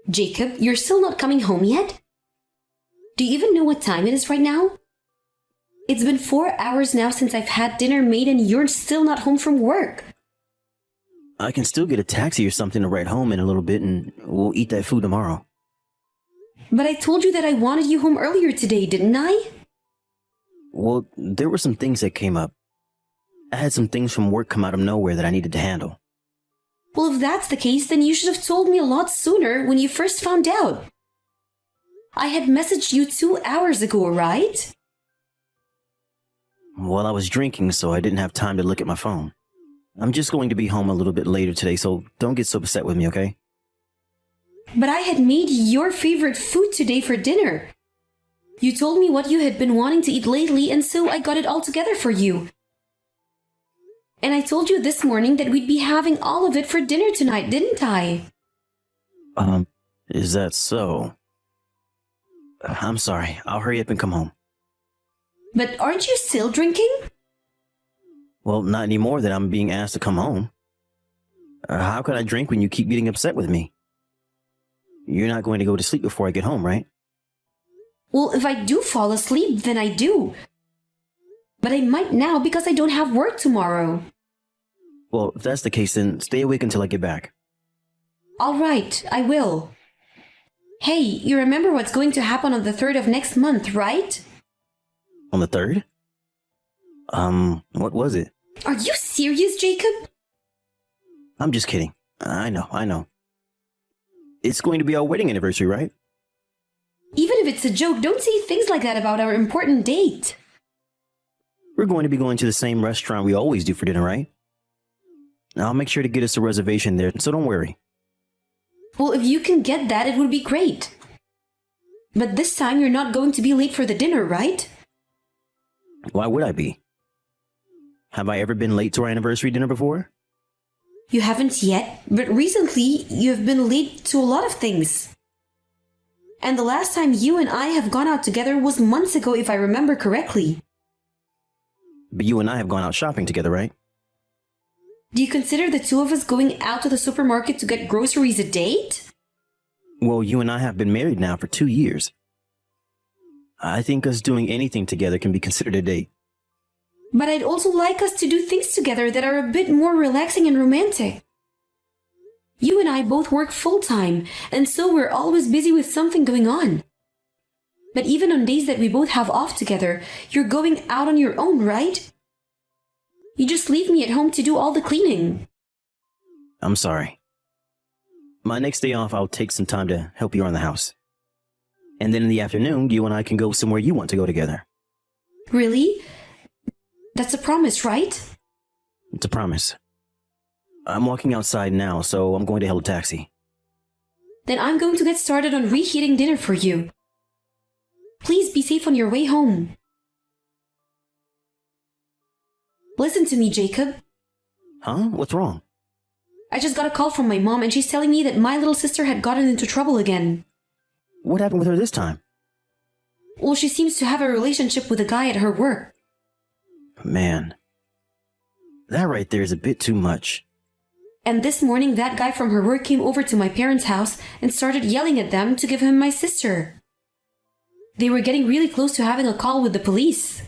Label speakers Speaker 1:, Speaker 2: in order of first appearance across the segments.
Speaker 1: Jacob, you're still not coming home yet? Do you even know what time it is right now? It's been 4 hours now since I've had dinner made and you're still not home from work.
Speaker 2: I can still get a taxi or something to ride home in a little bit and we'll eat that food tomorrow.
Speaker 1: But I told you that I wanted you home earlier today, didn't I?
Speaker 2: Well, there were some things that came up. I had some things from work come out of nowhere that I needed to handle.
Speaker 1: Well, if that's the case, then you should have told me a lot sooner when you first found out. I had messaged you 2 hours ago, right?
Speaker 2: Well, I was drinking, so I didn't have time to look at my phone. I'm just going to be home a little bit later today, so don't get so upset with me, okay?
Speaker 1: But I had made your favorite food today for dinner. You told me what you had been wanting to eat lately, and so I got it all together for you. And I told you this morning that we'd be having all of it for dinner tonight, didn't I?
Speaker 2: Is that so? I'm sorry. I'll hurry up and come home.
Speaker 1: But aren't you still drinking?
Speaker 2: Well, not anymore that I'm being asked to come home. How can I drink when you keep getting upset with me? You're not going to go to sleep before I get home, right?
Speaker 1: Well, if I do fall asleep, then I do. But I might now because I don't have work tomorrow.
Speaker 2: Well, if that's the case, then stay awake until I get back.
Speaker 1: All right, I will. Hey, you remember what's going to happen on the 3rd of next month, right?
Speaker 2: On the 3rd? What was it?
Speaker 1: Are you serious, Jacob?
Speaker 2: I'm just kidding. I know. It's going to be our wedding anniversary, right?
Speaker 1: Even if it's a joke, don't say things like that about our important date.
Speaker 2: We're going to be going to the same restaurant we always do for dinner, right? I'll make sure to get us a reservation there, so don't worry.
Speaker 1: Well, if you can get that, it would be great. But this time you're not going to be late for the dinner, right?
Speaker 2: Why would I be? Have I ever been late to our anniversary dinner before?
Speaker 1: You haven't yet, but recently you have been late to a lot of things. And the last time you and I have gone out together was months ago, if I remember correctly.
Speaker 2: But you and I have gone out shopping together, right?
Speaker 1: Do you consider the two of us going out to the supermarket to get groceries a date?
Speaker 2: Well, you and I have been married now for 2 years. I think us doing anything together can be considered a date.
Speaker 1: But I'd also like us to do things together that are a bit more relaxing and romantic. You and I both work full-time, and so we're always busy with something going on. But even on days that we both have off together, you're going out on your own, right? You just leave me at home to do all the cleaning.
Speaker 2: I'm sorry. My next day off, I'll take some time to help you around the house. And then in the afternoon, you and I can go somewhere you want to go together.
Speaker 1: Really? That's a promise, right?
Speaker 2: It's a promise. I'm walking outside now, so I'm going to hail a taxi.
Speaker 1: Then I'm going to get started on reheating dinner for you. Please be safe on your way home. Listen to me, Jacob.
Speaker 2: Huh? What's wrong?
Speaker 1: I just got a call from my mom and she's telling me that my little sister had gotten into trouble again.
Speaker 2: What happened with her this time?
Speaker 1: Well, she seems to have a relationship with a guy at her work.
Speaker 2: Man, that right there is a bit too much.
Speaker 1: And this morning, that guy from her work came over to my parents' house and started yelling at them to give him my sister. They were getting really close to having a call with the police.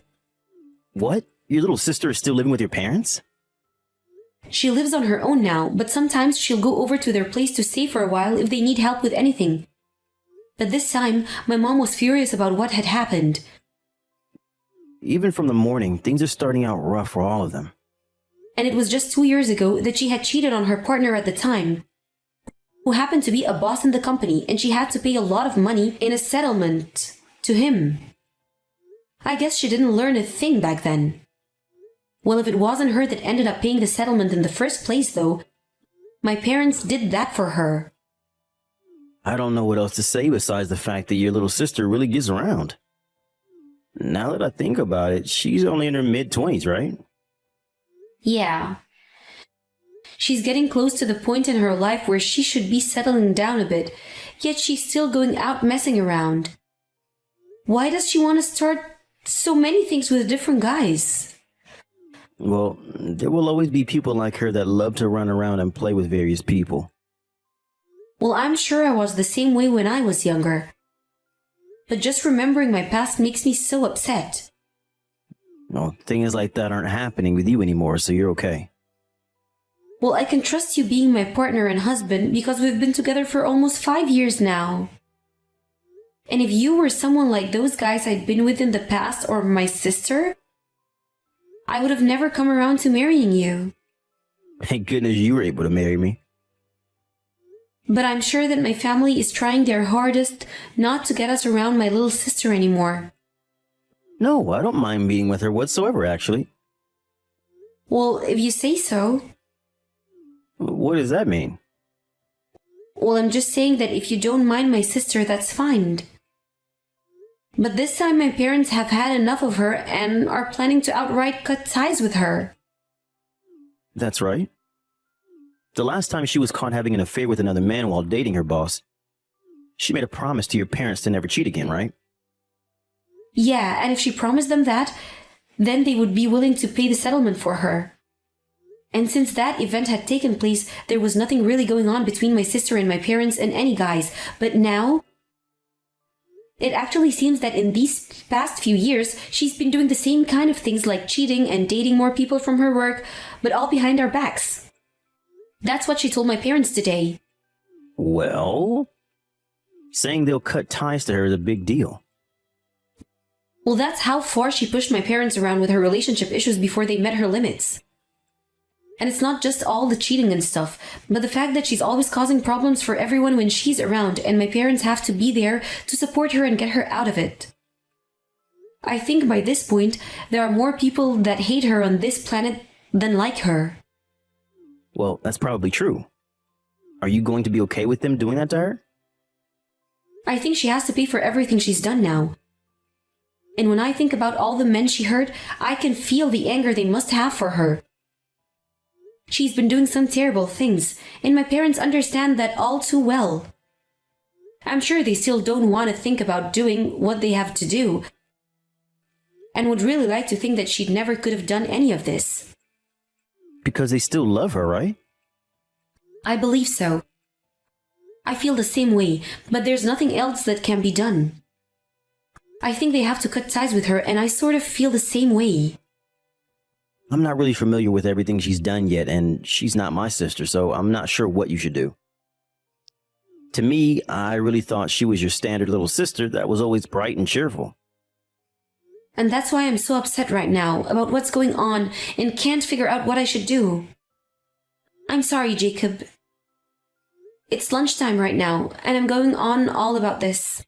Speaker 2: What? Your little sister is still living with your parents?
Speaker 1: She lives on her own now, but sometimes she'll go over to their place to stay for a while if they need help with anything. But this time, my mom was furious about what had happened.
Speaker 2: Even from the morning, things are starting out rough for all of them.
Speaker 1: And it was just 2 years ago that she had cheated on her partner at the time, who happened to be a boss in the company, and she had to pay a lot of money in a settlement to him. I guess she didn't learn a thing back then. Well, if it wasn't her that ended up paying the settlement in the first place, though, my parents did that for her.
Speaker 2: I don't know what else to say besides the fact that your little sister really gets around. Now that I think about it, she's only in her mid-20s, right?
Speaker 1: Yeah. She's getting close to the point in her life where she should be settling down a bit, yet she's still going out messing around. Why does she want to start so many things with different guys?
Speaker 2: Well, there will always be people like her that love to run around and play with various people.
Speaker 1: Well, I'm sure I was the same way when I was younger. But just remembering my past makes me so upset.
Speaker 2: Well, things like that aren't happening with you anymore, so you're okay.
Speaker 1: Well, I can trust you being my partner and husband because we've been together for almost 5 years now. And if you were someone like those guys I'd been with in the past or my sister, I would have never come around to marrying you.
Speaker 2: Thank goodness you were able to marry me.
Speaker 1: But I'm sure that my family is trying their hardest not to get us around my little sister anymore.
Speaker 2: No, I don't mind meeting with her whatsoever, actually.
Speaker 1: Well, if you say so.
Speaker 2: What does that mean?
Speaker 1: Well, I'm just saying that if you don't mind my sister, that's fine. But this time my parents have had enough of her and are planning to outright cut ties with her.
Speaker 2: That's right. The last time she was caught having an affair with another man while dating her boss, she made a promise to your parents to never cheat again, right?
Speaker 1: Yeah, and if she promised them that, then they would be willing to pay the settlement for her. And since that event had taken place, there was nothing really going on between my sister and my parents and any guys. But now, it actually seems that in these past few years, she's been doing the same kind of things like cheating and dating more people from her work, but all behind our backs. That's what she told my parents today.
Speaker 2: Well, saying they'll cut ties to her is a big deal.
Speaker 1: Well, that's how far she pushed my parents around with her relationship issues before they met her limits. And it's not just all the cheating and stuff, but the fact that she's always causing problems for everyone when she's around and my parents have to be there to support her and get her out of it. I think by this point, there are more people that hate her on this planet than like her.
Speaker 2: Well, that's probably true. Are you going to be okay with them doing that to her?
Speaker 1: I think she has to pay for everything she's done now. And when I think about all the men she hurt, I can feel the anger they must have for her. She's been doing some terrible things, and my parents understand that all too well. I'm sure they still don't want to think about doing what they have to do, and would really like to think that she never could have done any of this.
Speaker 2: Because they still love her, right?
Speaker 1: I believe so. I feel the same way, but there's nothing else that can be done. I think they have to cut ties with her, and I sort of feel the same way.
Speaker 2: I'm not really familiar with everything she's done yet, and she's not my sister, so I'm not sure what you should do. To me, I really thought she was your standard little sister that was always bright and cheerful.
Speaker 1: And that's why I'm so upset right now about what's going on and can't figure out what I should do. I'm sorry, Jacob. It's lunchtime right now, and I'm going on all about this.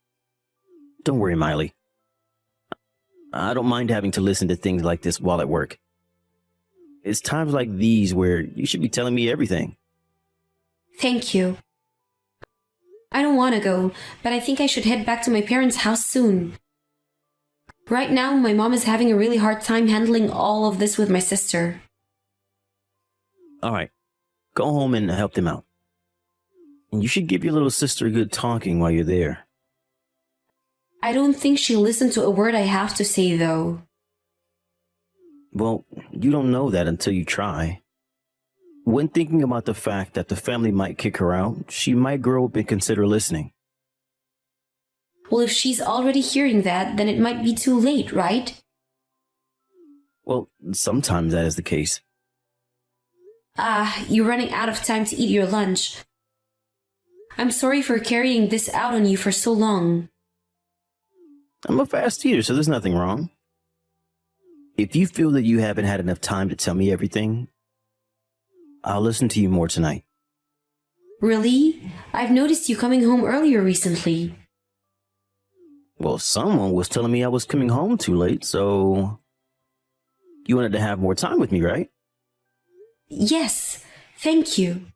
Speaker 2: Don't worry, Miley. I don't mind having to listen to things like this while at work. It's times like these where you should be telling me everything.
Speaker 1: Thank you. I don't want to go, but I think I should head back to my parents' house soon. Right now, my mom is having a really hard time handling all of this with my sister.
Speaker 2: All right, go home and help them out. And you should give your little sister a good talking while you're there.
Speaker 1: I don't think she'll listen to a word I have to say, though.
Speaker 2: Well, you don't know that until you try. When thinking about the fact that the family might kick her out, she might grow up and consider listening.
Speaker 1: Well, if she's already hearing that, then it might be too late, right?
Speaker 2: Well, sometimes that is the case.
Speaker 1: You're running out of time to eat your lunch. I'm sorry for carrying this out on you for so long.
Speaker 2: I'm a fast eater, so there's nothing wrong. If you feel that you haven't had enough time to tell me everything, I'll listen to you more tonight.
Speaker 1: Really? I've noticed you coming home earlier recently.
Speaker 2: Well, someone was telling me I was coming home too late, so you wanted to have more time with me, right?
Speaker 1: Yes, thank you.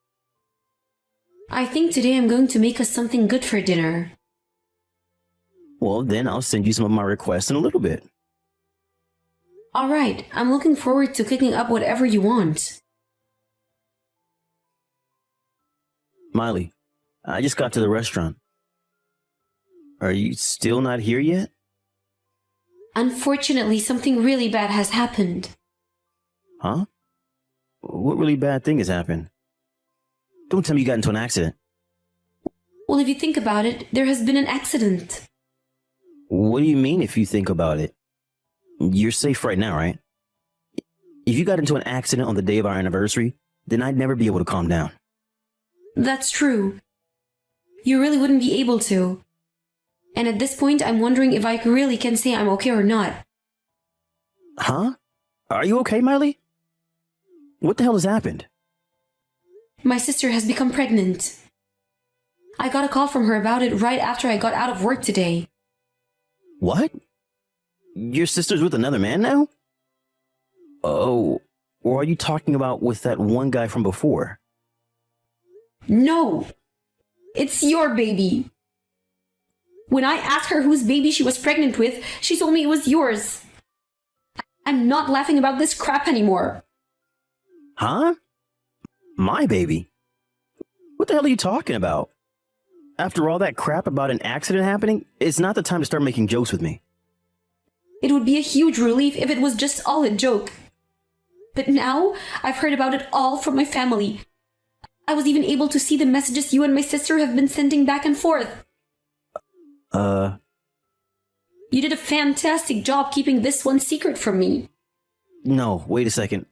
Speaker 1: I think today I'm going to make us something good for dinner.
Speaker 2: Well, then I'll send you some of my requests in a little bit.
Speaker 1: All right, I'm looking forward to cooking up whatever you want.
Speaker 2: Miley, I just got to the restaurant. Are you still not here yet?
Speaker 1: Unfortunately, something really bad has happened.
Speaker 2: Huh? What really bad thing has happened? Don't tell me you got into an accident.
Speaker 1: Well, if you think about it, there has been an accident.
Speaker 2: What do you mean if you think about it? You're safe right now, right? If you got into an accident on the day of our anniversary, then I'd never be able to calm down.
Speaker 1: That's true. You really wouldn't be able to. And at this point, I'm wondering if I really can say I'm okay or not.
Speaker 2: Huh? Are you okay, Miley? What the hell has happened?
Speaker 1: My sister has become pregnant. I got a call from her about it right after I got out of work today.
Speaker 2: What? Your sister's with another man now? Oh, or are you talking about with that one guy from before?
Speaker 1: No! It's your baby! When I asked her whose baby she was pregnant with, she told me it was yours. I'm not laughing about this crap anymore.
Speaker 2: Huh? My baby? What the hell are you talking about? After all that crap about an accident happening, it's not the time to start making jokes with me.
Speaker 1: It would be a huge relief if it was just all a joke. But now, I've heard about it all from my family. I was even able to see the messages you and my sister have been sending back and forth. You did a fantastic job keeping this one secret from me.
Speaker 2: No, wait a second.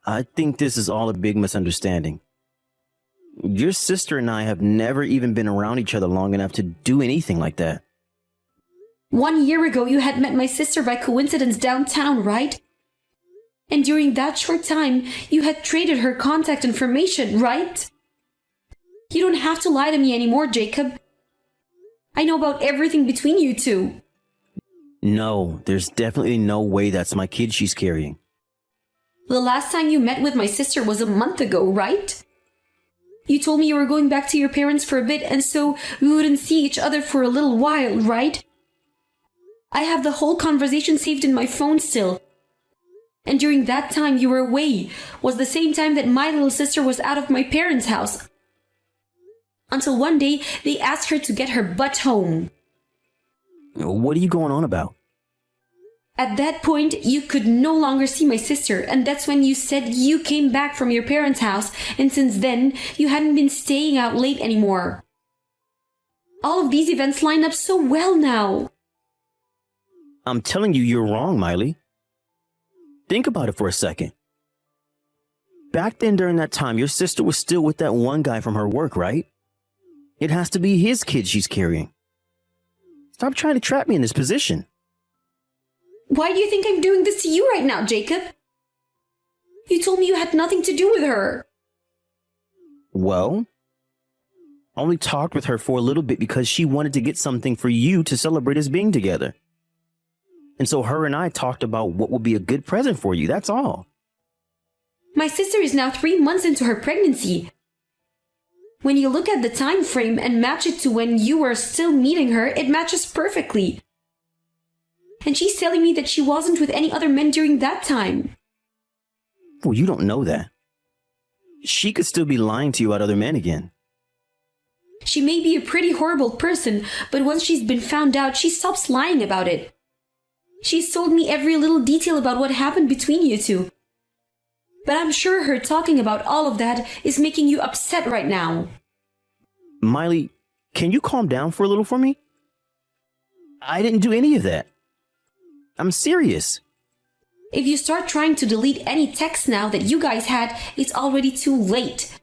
Speaker 2: I think this is all a big misunderstanding. Your sister and I have never even been around each other long enough to do anything like that.
Speaker 1: 1 year ago, you had met my sister by coincidence downtown, right? And during that short time, you had traded her contact information, right? You don't have to lie to me anymore, Jacob. I know about everything between you two.
Speaker 2: No, there's definitely no way that's my kid she's carrying.
Speaker 1: The last time you met with my sister was a month ago, right? You told me you were going back to your parents for a bit, and so we wouldn't see each other for a little while, right? I have the whole conversation saved in my phone still. And during that time you were away was the same time that my little sister was out of my parents' house. Until one day, they asked her to get her butt home.
Speaker 2: What are you going on about?
Speaker 1: At that point, you could no longer see my sister, and that's when you said you came back from your parents' house, and since then, you hadn't been staying out late anymore. All of these events line up so well now.
Speaker 2: I'm telling you, you're wrong, Miley. Think about it for a second. Back then, during that time, your sister was still with that one guy from her work, right? It has to be his kid she's carrying. Stop trying to trap me in this position.
Speaker 1: Why do you think I'm doing this to you right now, Jacob? You told me you had nothing to do with her.
Speaker 2: Well, I only talked with her for a little bit because she wanted to get something for you to celebrate us being together. And so her and I talked about what would be a good present for you, that's all.
Speaker 1: My sister is now 3 months into her pregnancy. When you look at the time frame and match it to when you were still meeting her, it matches perfectly. And she's telling me that she wasn't with any other men during that time.
Speaker 2: Well, you don't know that. She could still be lying to you about other men again.
Speaker 1: She may be a pretty horrible person, but once she's been found out, she stops lying about it. She's told me every little detail about what happened between you two. But I'm sure her talking about all of that is making you upset right now.
Speaker 2: Miley, can you calm down for a little for me? I didn't do any of that. I'm serious.
Speaker 1: If you start trying to delete any texts now that you guys had, it's already too late.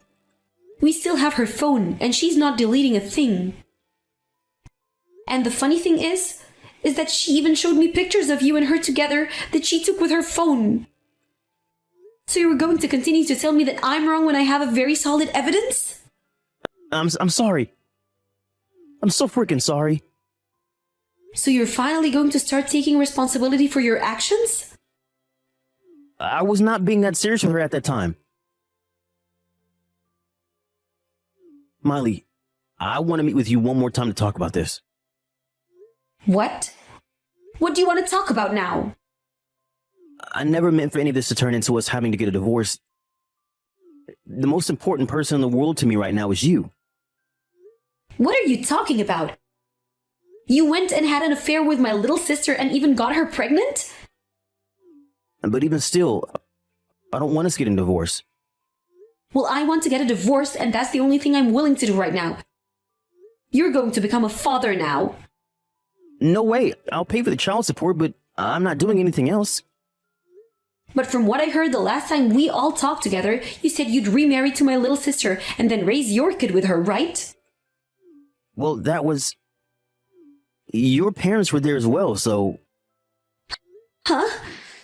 Speaker 1: We still have her phone, and she's not deleting a thing. And the funny thing is that she even showed me pictures of you and her together that she took with her phone. So you were going to continue to tell me that I'm wrong when I have a very solid evidence?
Speaker 2: I'm sorry. I'm so freaking sorry.
Speaker 1: So you're finally going to start taking responsibility for your actions?
Speaker 2: I was not being that serious with her at that time. Miley, I want to meet with you one more time to talk about this.
Speaker 1: What? What do you want to talk about now?
Speaker 2: I never meant for any of this to turn into us having to get a divorce. The most important person in the world to me right now is you.
Speaker 1: What are you talking about? You went and had an affair with my little sister and even got her pregnant?
Speaker 2: But even still, I don't want us getting divorced.
Speaker 1: Well, I want to get a divorce, and that's the only thing I'm willing to do right now. You're going to become a father now.
Speaker 2: No way. I'll pay for the child support, but I'm not doing anything else.
Speaker 1: But from what I heard the last time we all talked together, you said you'd remarry to my little sister and then raise your kid with her, right?
Speaker 2: Well, that was... Your parents were there as well, so...
Speaker 1: Huh?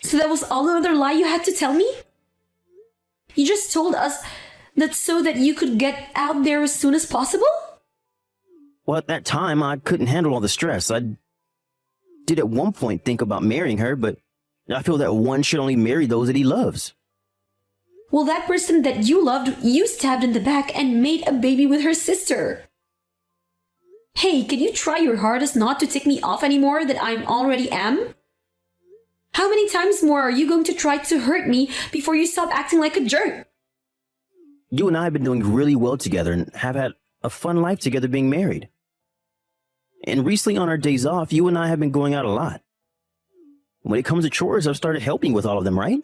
Speaker 1: So that was all another lie you had to tell me? You just told us that so that you could get out there as soon as possible?
Speaker 2: Well, at that time, I couldn't handle all the stress. I did at one point think about marrying her, but I feel that one should only marry those that he loves.
Speaker 1: Well, that person that you loved, you stabbed in the back and made a baby with her sister. Hey, can you try your hardest not to tick me off anymore that I already am? How many times more are you going to try to hurt me before you stop acting like a jerk?
Speaker 2: You and I have been doing really well together and have had a fun life together being married. And recently on our days off, you and I have been going out a lot. When it comes to chores, I've started helping with all of them, right?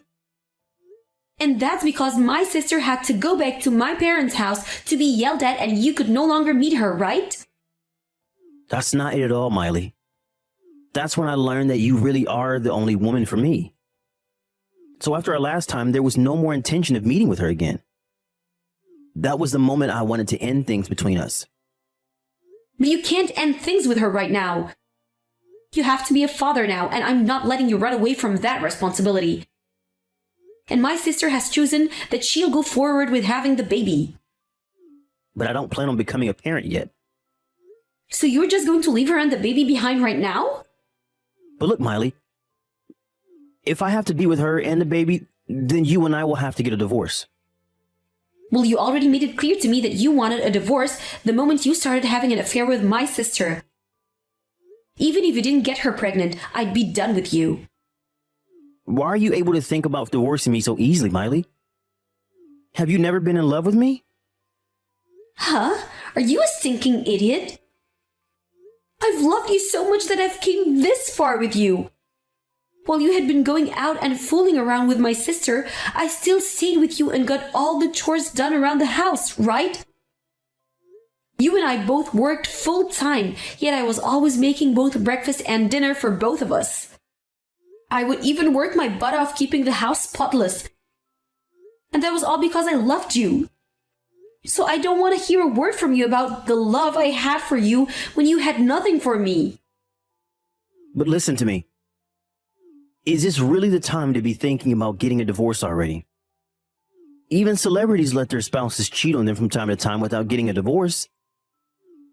Speaker 1: And that's because my sister had to go back to my parents' house to be yelled at and you could no longer meet her, right?
Speaker 2: That's not it at all, Miley. That's when I learned that you really are the only woman for me. So after our last time, there was no more intention of meeting with her again. That was the moment I wanted to end things between us.
Speaker 1: But you can't end things with her right now. You have to be a father now, and I'm not letting you run away from that responsibility. And my sister has chosen that she'll go forward with having the baby.
Speaker 2: But I don't plan on becoming a parent yet.
Speaker 1: So you're just going to leave her and the baby behind right now?
Speaker 2: But look, Miley, if I have to be with her and the baby, then you and I will have to get a divorce.
Speaker 1: Well, you already made it clear to me that you wanted a divorce the moment you started having an affair with my sister. Even if you didn't get her pregnant, I'd be done with you.
Speaker 2: Why are you able to think about divorcing me so easily, Miley? Have you never been in love with me?
Speaker 1: Huh? Are you a stinking idiot? I've loved you so much that I've came this far with you. While you had been going out and fooling around with my sister, I still stayed with you and got all the chores done around the house, right? You and I both worked full time, yet I was always making both breakfast and dinner for both of us. I would even work my butt off keeping the house spotless. And that was all because I loved you. So I don't want to hear a word from you about the love I had for you when you had nothing for me.
Speaker 2: But listen to me. Is this really the time to be thinking about getting a divorce already? Even celebrities let their spouses cheat on them from time to time without getting a divorce.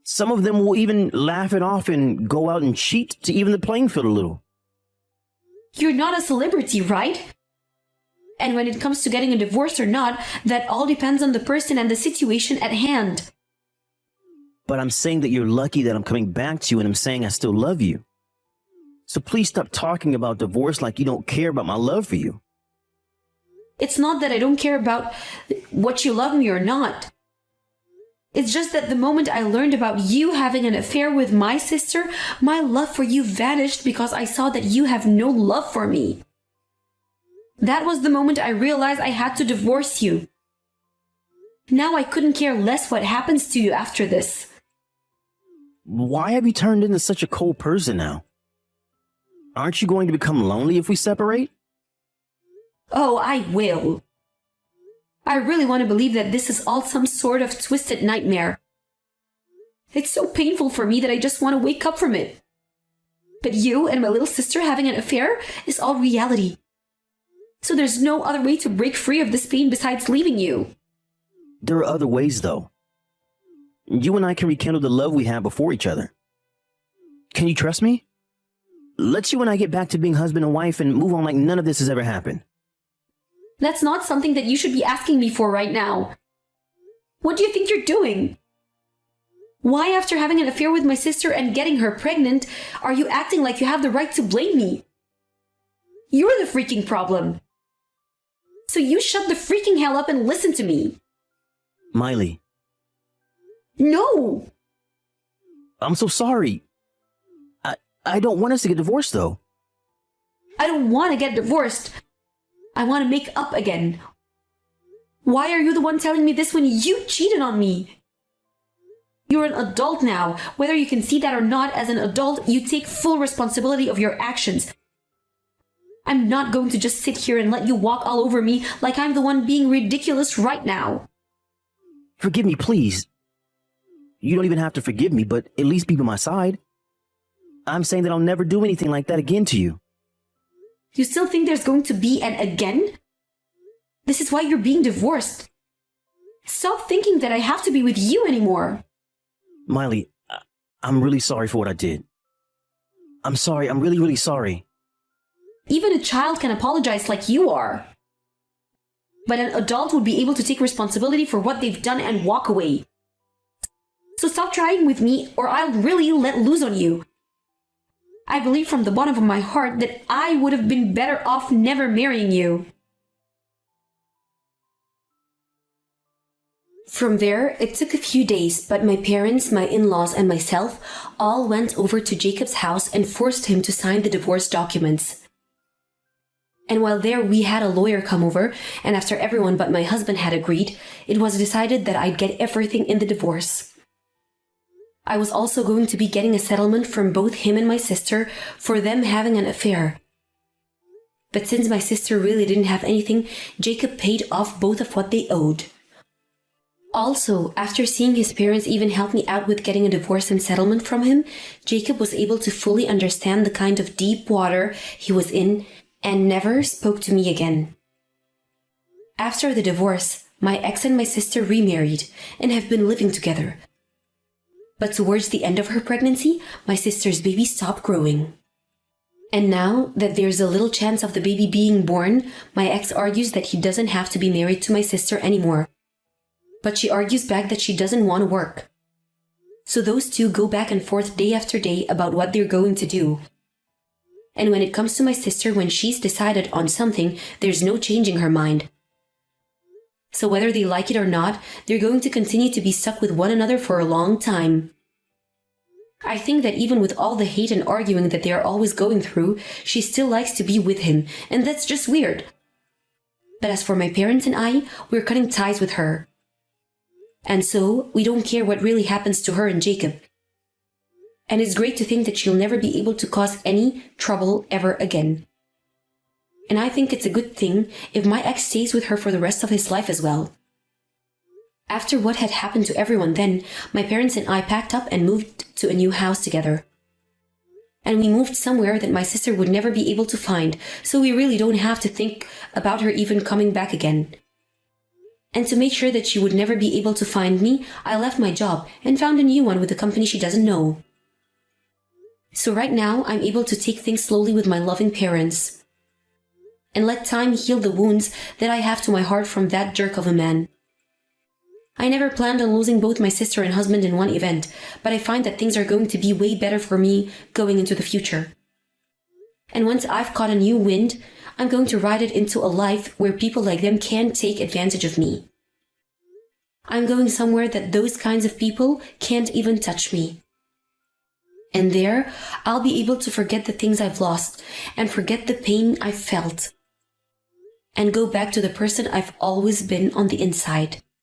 Speaker 2: Some of them will even laugh it off and go out and cheat to even the playing field a little.
Speaker 1: You're not a celebrity, right? And when it comes to getting a divorce or not, that all depends on the person and the situation at hand.
Speaker 2: But I'm saying that you're lucky that I'm coming back to you, and I'm saying I still love you. So please stop talking about divorce like you don't care about my love for you.
Speaker 1: It's not that I don't care about what you love me or not. It's just that the moment I learned about you having an affair with my sister, my love for you vanished because I saw that you have no love for me. That was the moment I realized I had to divorce you. Now I couldn't care less what happens to you after this.
Speaker 2: Why have you turned into such a cold person now? Aren't you going to become lonely if we separate?
Speaker 1: Oh, I will. I really want to believe that this is all some sort of twisted nightmare. It's so painful for me that I just want to wake up from it. But you and my little sister having an affair is all reality. So there's no other way to break free of this pain besides leaving you.
Speaker 2: There are other ways, though. You and I can rekindle the love we had before each other. Can you trust me? Let's you and I get back to being husband and wife and move on like none of this has ever happened.
Speaker 1: That's not something that you should be asking me for right now. What do you think you're doing? Why, after having an affair with my sister and getting her pregnant, are you acting like you have the right to blame me? You're the freaking problem. So you shut the freaking hell up and listen to me.
Speaker 2: Miley.
Speaker 1: No!
Speaker 2: I'm so sorry. I don't want us to get divorced, though.
Speaker 1: I don't want to get divorced. I want to make up again. Why are you the one telling me this when you cheated on me? You're an adult now. Whether you can see that or not, as an adult, you take full responsibility of your actions. I'm not going to just sit here and let you walk all over me like I'm the one being ridiculous right now.
Speaker 2: Forgive me, please. You don't even have to forgive me, but at least be by my side. I'm saying that I'll never do anything like that again to you.
Speaker 1: You still think there's going to be an again? This is why you're being divorced. Stop thinking that I have to be with you anymore.
Speaker 2: Miley, I'm really sorry for what I did. I'm sorry. I'm really, really sorry.
Speaker 1: Even a child can apologize like you are. But an adult would be able to take responsibility for what they've done and walk away. So stop trying with me or I'll really let loose on you. I believe from the bottom of my heart that I would have been better off never marrying you. From there, it took a few days, but my parents, my in-laws, and myself all went over to Jacob's house and forced him to sign the divorce documents. And while there, we had a lawyer come over, and after everyone but my husband had agreed, it was decided that I'd get everything in the divorce. I was also going to be getting a settlement from both him and my sister for them having an affair. But since my sister really didn't have anything, Jacob paid off both of what they owed. Also, after seeing his parents even help me out with getting a divorce and settlement from him, Jacob was able to fully understand the kind of deep water he was in and never spoke to me again. After the divorce, my ex and my sister remarried and have been living together. But towards the end of her pregnancy, my sister's baby stopped growing. And now that there's a little chance of the baby being born, my ex argues that he doesn't have to be married to my sister anymore. But she argues back that she doesn't want to work. So those two go back and forth day after day about what they're going to do. And when it comes to my sister, when she's decided on something, there's no changing her mind. So whether they like it or not, they're going to continue to be stuck with one another for a long time. I think that even with all the hate and arguing that they are always going through, she still likes to be with him, and that's just weird. But as for my parents and I, we're cutting ties with her. And so, we don't care what really happens to her and Jacob. And it's great to think that she'll never be able to cause any trouble ever again. And I think it's a good thing if my ex stays with her for the rest of his life as well. After what had happened to everyone then, my parents and I packed up and moved to a new house together. And we moved somewhere that my sister would never be able to find, so we really don't have to think about her even coming back again. And to make sure that she would never be able to find me, I left my job and found a new one with a company she doesn't know. So right now, I'm able to take things slowly with my loving parents. And let time heal the wounds that I have to my heart from that jerk of a man. I never planned on losing both my sister and husband in one event, but I find that things are going to be way better for me going into the future. And once I've caught a new wind, I'm going to ride it into a life where people like them can't take advantage of me. I'm going somewhere that those kinds of people can't even touch me. And there, I'll be able to forget the things I've lost and forget the pain I've felt. And go back to the person I've always been on the inside.